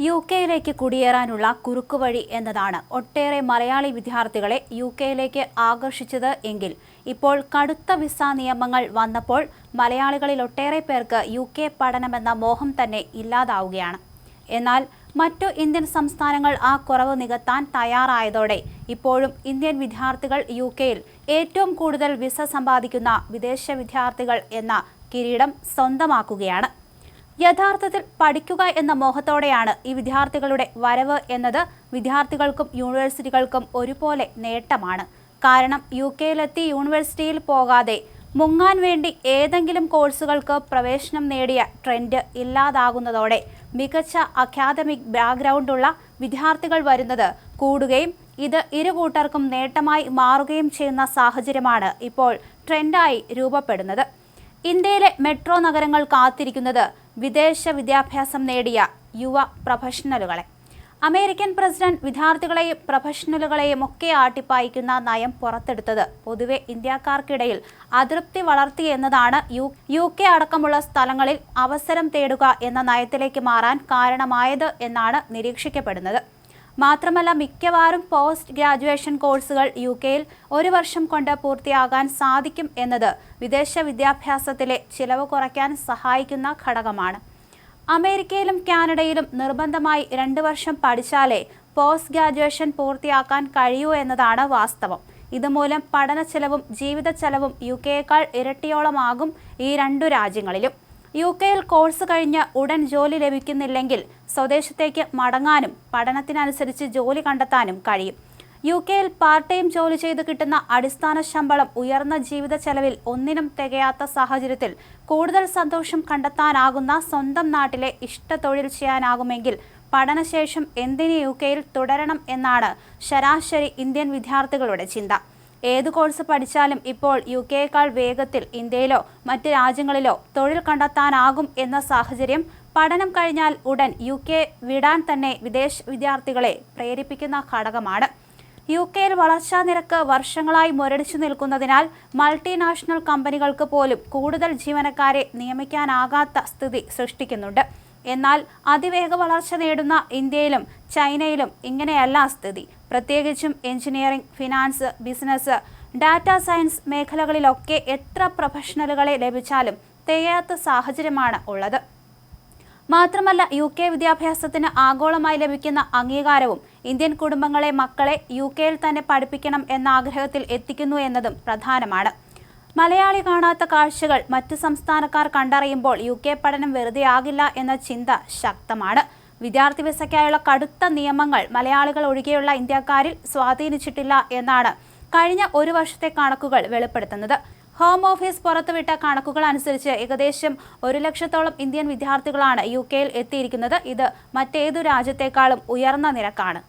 യുകെയിലേക്ക് കുടിയേറാനുള്ള കുറുക്കുവഴി എന്നതാണ് ഒട്ടേറെ മലയാളി വിദ്യാർത്ഥികളെ യുകെയിലേക്ക് ആകർഷിച്ചത് എങ്കിൽ ഇപ്പോൾ കടുത്ത വിസ നിയമങ്ങൾ വന്നപ്പോൾ മലയാളികളിൽ ഒട്ടേറെ പേർക്ക് യുകെ പഠനമെന്ന മോഹം തന്നെ ഇല്ലാതാവുകയാണ്. എന്നാൽ മറ്റു ഇന്ത്യൻ സംസ്ഥാനങ്ങൾ ആ കുറവ് നികത്താൻ തയ്യാറായതോടെ ഇപ്പോഴും ഇന്ത്യൻ വിദ്യാർത്ഥികൾ യുകെയിൽ ഏറ്റവും കൂടുതൽ വിസ സമ്പാദിക്കുന്ന വിദേശ വിദ്യാർത്ഥികൾ എന്ന കിരീടം സ്വന്തമാക്കുകയാണ്. യഥാർത്ഥത്തിൽ പഠിക്കുക എന്ന മോഹത്തോടെയാണ് ഈ വിദ്യാർത്ഥികളുടെ വരവ് എന്നത് വിദ്യാർത്ഥികൾക്കും യൂണിവേഴ്സിറ്റികൾക്കും ഒരുപോലെ നേട്ടമാണ്. കാരണം യുകെയിലെത്തി യൂണിവേഴ്സിറ്റിയിൽ പോകാതെ മുങ്ങാൻ വേണ്ടി ഏതെങ്കിലും കോഴ്സുകൾക്ക് പ്രവേശനം നേടിയ ട്രെൻഡ് ഇല്ലാതാകുന്നതോടെ മികച്ച അക്കാദമിക് ബാക്ക്ഗ്രൗണ്ടുള്ള വിദ്യാർത്ഥികൾ വരുന്നത് കൂടുകയും ഇത് ഇരു കൂട്ടർക്കും നേട്ടമായി മാറുകയും ചെയ്യുന്ന സാഹചര്യമാണ് ഇപ്പോൾ ട്രെൻഡായി രൂപപ്പെടുന്നത്. ഇന്ത്യയിലെ മെട്രോ നഗരങ്ങൾ കാത്തിരിക്കുന്നത് വിദേശ വിദ്യാഭ്യാസം നേടിയ യുവ പ്രൊഫഷണലുകളെ. അമേരിക്കൻ പ്രസിഡന്റ് വിദ്യാർത്ഥികളെയും പ്രൊഫഷണലുകളെയും ഒക്കെ ആട്ടിപ്പായിക്കുന്ന നയം പുറത്തെടുത്തത് പൊതുവെ ഇന്ത്യക്കാർക്കിടയിൽ അതൃപ്തി വളർത്തി എന്നതാണ് യുകെ അടക്കമുള്ള സ്ഥലങ്ങളിൽ അവസരം തേടുക എന്ന നയത്തിലേക്ക് മാറാൻ കാരണമായത് എന്നാണ് നിരീക്ഷിക്കപ്പെടുന്നത്. മാത്രമല്ല മിക്കവാറും പോസ്റ്റ് ഗ്രാജുവേഷൻ കോഴ്സുകൾ യുകെയിൽ 1 വർഷം കൊണ്ട് പൂർത്തിയാകാൻ സാധിക്കും എന്നത് വിദേശ വിദ്യാഭ്യാസത്തിലെ ചിലവ് കുറയ്ക്കാൻ സഹായിക്കുന്ന ഘടകമാണ്. അമേരിക്കയിലും കാനഡയിലും നിർബന്ധമായി 2 വർഷം പഠിച്ചാലേ പോസ്റ്റ് ഗ്രാജുവേഷൻ പൂർത്തിയാക്കാൻ കഴിയൂ എന്നതാണ് വാസ്തവം. ഇതുമൂലം പഠന ചെലവും ജീവിത ചെലവും യുകെയേക്കാൾ ഇരട്ടിയോളമാകും ഈ 2 രാജ്യങ്ങളിലും. യുകെയിൽ കോഴ്സ് കഴിഞ്ഞ് ഉടൻ ജോലി ലഭിക്കുന്നില്ലെങ്കിൽ സ്വദേശത്തേക്ക് മടങ്ങാനും പഠനത്തിനനുസരിച്ച് ജോലി കണ്ടെത്താനും കഴിയും. യുകെയിൽ പാർട്ട് ടൈം ജോലി ചെയ്ത് കിട്ടുന്ന അടിസ്ഥാന ശമ്പളം ഉയർന്ന ജീവിത ചെലവിൽ ഒന്നിനും തികയാത്ത സാഹചര്യത്തിൽ കൂടുതൽ സന്തോഷം കണ്ടെത്താനാകുന്ന സ്വന്തം നാട്ടിലെ ഇഷ്ടത്തൊഴിൽ ചെയ്യാനാകുമെങ്കിൽ പഠനശേഷം എന്തിന് യുകെയിൽ തുടരണം എന്നാണ് ശരാശരി ഇന്ത്യൻ വിദ്യാർത്ഥികളുടെ ചിന്ത. ഏത് കോഴ്സ് പഠിച്ചാലും ഇപ്പോൾ യുകെയേക്കാൾ വേഗത്തിൽ ഇന്ത്യയിലോ മറ്റ് രാജ്യങ്ങളിലോ തൊഴിൽ കണ്ടെത്താനാകും എന്ന സാഹചര്യം പഠനം കഴിഞ്ഞാൽ ഉടൻ യുകെ വിടാൻ തന്നെ വിദേശ വിദ്യാർത്ഥികളെ പ്രേരിപ്പിക്കുന്ന ഘടകമാണ്. യുകെയിൽ വളർച്ചാ നിരക്ക് വർഷങ്ങളായി മുരടിച്ചു നിൽക്കുന്നതിനാൽ മൾട്ടിനാഷണൽ കമ്പനികൾക്ക് പോലും കൂടുതൽ ജീവനക്കാരെ നിയമിക്കാനാകാത്ത സ്ഥിതി സൃഷ്ടിക്കുന്നുണ്ട്. എന്നാൽ അതിവേഗ വളർച്ച നേടുന്ന ഇന്ത്യയിലും ചൈനയിലും ഇങ്ങനെയല്ല സ്ഥിതി. പ്രത്യേകിച്ചും engineering, finance, business, data science മേഖലകളിലൊക്കെ എത്ര പ്രൊഫഷണലുകളെ ലഭിച്ചാലും തികയാത്ത സാഹചര്യമാണ് ഉള്ളത്. മാത്രമല്ല യുകെ വിദ്യാഭ്യാസത്തിന് ആഗോളമായി ലഭിക്കുന്ന അംഗീകാരവും ഇന്ത്യൻ കുടുംബങ്ങളെ മക്കളെ യുകെയിൽ തന്നെ പഠിപ്പിക്കണം എന്ന ആഗ്രഹത്തിൽ എത്തിക്കുന്നു എന്നതും പ്രധാനമാണ്. മലയാളി കാണാത്ത കാഴ്ചകൾ മറ്റു സംസ്ഥാനക്കാർ കണ്ടറിയുമ്പോൾ യുകെ പഠനം വെറുതെയാകില്ല എന്ന ചിന്ത ശക്തമാണ്. വിദ്യാർത്ഥി വിസയ്ക്കായുള്ള കടുത്ത നിയമങ്ങൾ മലയാളികൾ ഒഴികെയുള്ള ഇന്ത്യക്കാരിൽ സ്വാധീനിച്ചിട്ടില്ല എന്നാണ് കഴിഞ്ഞ 1 വർഷത്തെ കണക്കുകൾ വെളിപ്പെടുത്തുന്നത്. ഹോം ഓഫീസ് പുറത്തുവിട്ട കണക്കുകൾ അനുസരിച്ച് ഏകദേശം 1 ലക്ഷത്തോളം ഇന്ത്യൻ വിദ്യാർത്ഥികളാണ് യുകെയിൽ എത്തിയിരിക്കുന്നത്. ഇത് മറ്റേതു രാജ്യത്തെക്കാളും ഉയർന്ന നിരക്കാണ്.